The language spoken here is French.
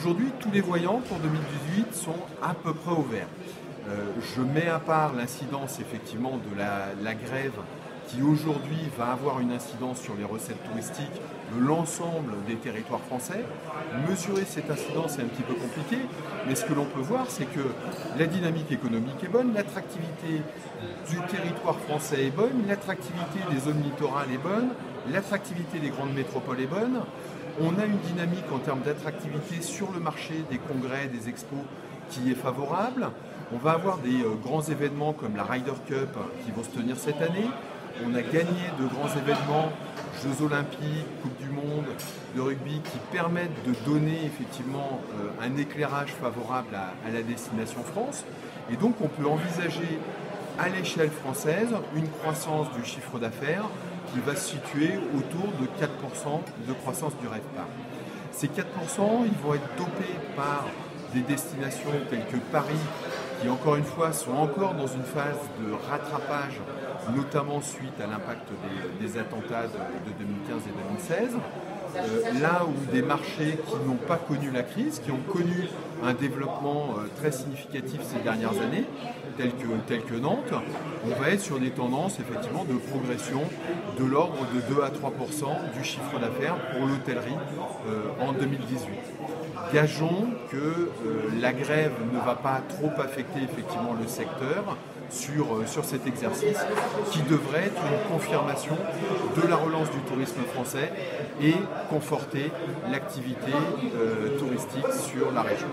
Aujourd'hui, tous les voyants pour 2018 sont à peu près au vert. Je mets à part l'incidence effectivement de la grève qui aujourd'hui va avoir une incidence sur les recettes touristiques de l'ensemble des territoires français. Mesurer cette incidence est un petit peu compliqué, mais ce que l'on peut voir, c'est que la dynamique économique est bonne, l'attractivité du territoire français est bonne, l'attractivité des zones littorales est bonne, l'attractivité des grandes métropoles est bonne. On a une dynamique en termes d'attractivité sur le marché des congrès, des expos qui est favorable. On va avoir des grands événements comme la Ryder Cup qui vont se tenir cette année. On a gagné de grands événements, Jeux Olympiques, Coupe du Monde, de rugby, qui permettent de donner effectivement un éclairage favorable à la destination France. Et donc on peut envisager à l'échelle française une croissance du chiffre d'affaires qui va se situer autour de 4% de croissance du RevPAR. Ces 4%, ils vont être dopés par des destinations telles que Paris, qui encore une fois sont encore dans une phase de rattrapage, notamment suite à l'impact des attentats de 2015 et 2016. Là où des marchés qui n'ont pas connu la crise, qui ont connu un développement très significatif ces dernières années, tels que Nantes, on va être sur des tendances effectivement de progression de l'ordre de 2 à 3% du chiffre d'affaires pour l'hôtellerie en 2018. Gageons que la grève ne va pas trop affecter effectivement le secteur sur cet exercice qui devrait être une confirmation de la relance du tourisme français et conforter l'activité touristique sur la région.